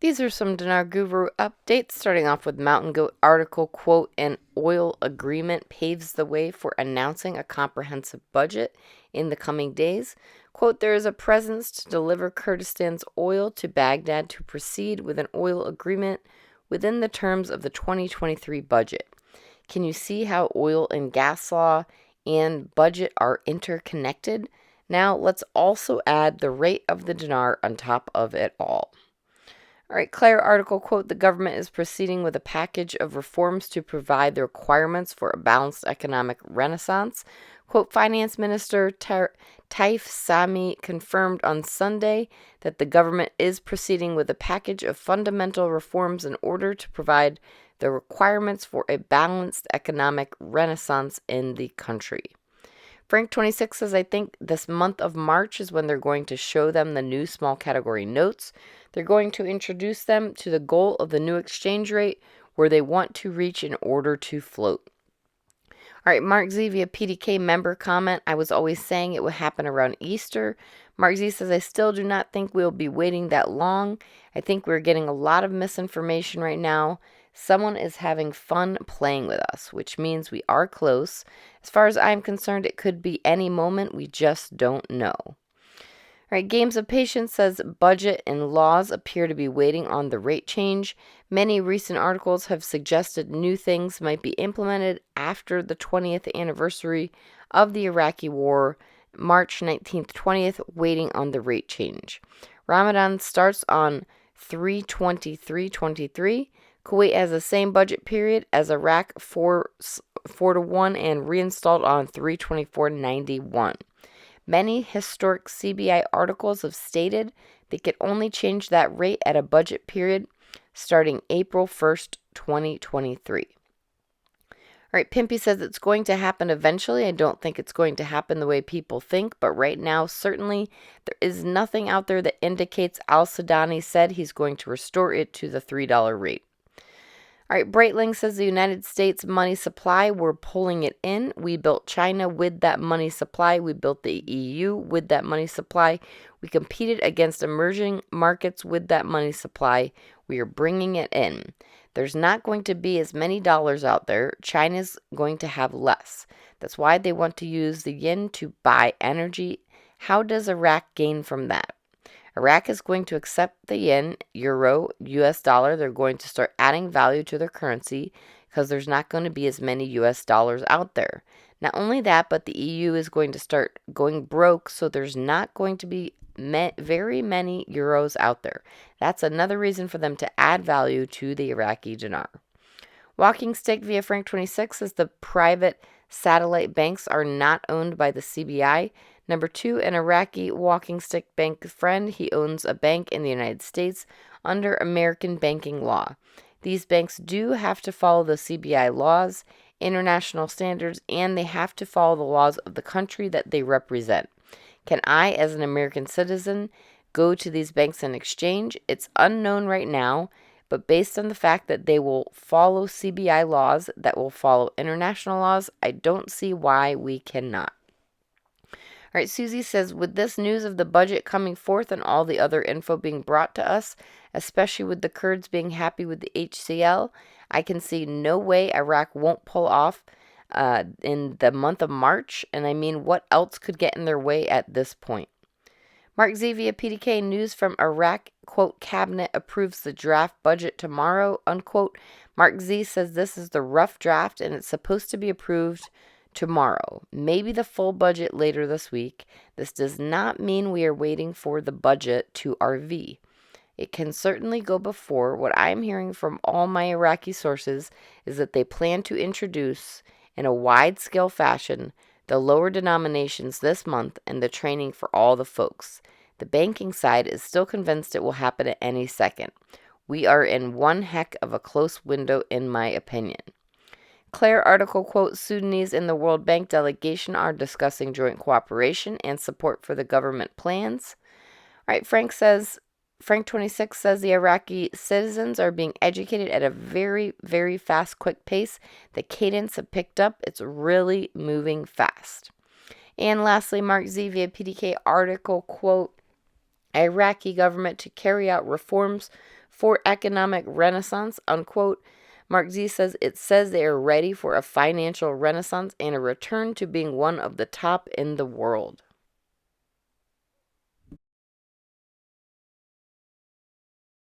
These are some Dinar Guru updates, starting off with Mountain Goat article, quote, "An oil agreement paves the way for announcing a comprehensive budget in the coming days." Quote, "There is a presence to deliver Kurdistan's oil to Baghdad to proceed with an oil agreement within the terms of the 2023 budget. Can you see how oil and gas law and budget are interconnected? Now let's also add the rate of the dinar on top of it all." All right, Claire article, quote, "The government is proceeding with a package of reforms to provide the requirements for a balanced economic renaissance." Quote, "Finance Minister Taif Sami confirmed on Sunday that the government is proceeding with a package of fundamental reforms in order to provide the requirements for a balanced economic renaissance in the country." Frank26 says, "I think this month of March is when they're going to show them the new small category notes. They're going to introduce them to the goal of the new exchange rate where they want to reach in order to float." All right, Mark Z via PDK member comment, "I was always saying it would happen around Easter." Mark Z says, "I still do not think we'll be waiting that long. I think we're getting a lot of misinformation right now. Someone is having fun playing with us, which means we are close. As far as I'm concerned, it could be any moment. We just don't know." All right, Games of Patience says, "Budget and laws appear to be waiting on the rate change. Many recent articles have suggested new things might be implemented after the 20th anniversary of the Iraqi war, March 19th, 20th, waiting on the rate change. Ramadan starts on 3/23/23. Kuwait has the same budget period as Iraq, 4-1, and reinstalled on 3/24/91. Many historic CBI articles have stated they could only change that rate at a budget period starting April 1st, 2023. All right, Pimpy says, "It's going to happen eventually. I don't think it's going to happen the way people think, but right now, certainly, there is nothing out there that indicates Al-Sudani said he's going to restore it to the $3 rate." All right, Breitling says, "The United States money supply, we're pulling it in. We built China with that money supply. We built the EU with that money supply. We competed against emerging markets with that money supply. We are bringing it in. There's not going to be as many dollars out there. China's going to have less. That's why they want to use the yen to buy energy. How does Iraq gain from that? Iraq is going to accept the yen, euro, US dollar. They're going to start adding value to their currency because there's not going to be as many US dollars out there. Not only that, but the EU is going to start going broke, so there's not going to be very many euros out there. That's another reason for them to add value to the Iraqi dinar." Walking Stick via Frank26 says, "The private satellite banks are not owned by the CBI. Number 2, an Iraqi walking stick bank friend. He owns a bank in the United States under American banking law. These banks do have to follow the CBI laws, international standards, and they have to follow the laws of the country that they represent. Can I, as an American citizen, go to these banks and exchange? It's unknown right now, but based on the fact that they will follow CBI laws, that will follow international laws, I don't see why we cannot." All right, Susie says, "With this news of the budget coming forth and all the other info being brought to us, especially with the Kurds being happy with the HCL, I can see no way Iraq won't pull off in the month of March. And I mean, what else could get in their way at this point?" Mark Z via PDK news from Iraq, quote, "Cabinet approves the draft budget tomorrow," unquote. Mark Z says this is the rough draft and it's supposed to be approved tomorrow, maybe the full budget later this week. This does not mean we are waiting for the budget to RV. It can certainly go before. What I am hearing from all my Iraqi sources is that they plan to introduce, in a wide-scale fashion, the lower denominations this month and the training for all the folks. The banking side is still convinced it will happen at any second. We are in one heck of a close window, in my opinion. Claire article, quote, "Sudanese in the World Bank delegation are discussing joint cooperation and support for the government plans." All right, Frank26 says the Iraqi citizens are being educated at a very, very fast, quick pace. The cadence have picked up. It's really moving fast. And lastly, Mark Z via PDK article, quote, Iraqi government to carry out reforms for economic renaissance, unquote. Mark Z says they are ready for a financial renaissance and a return to being one of the top in the world.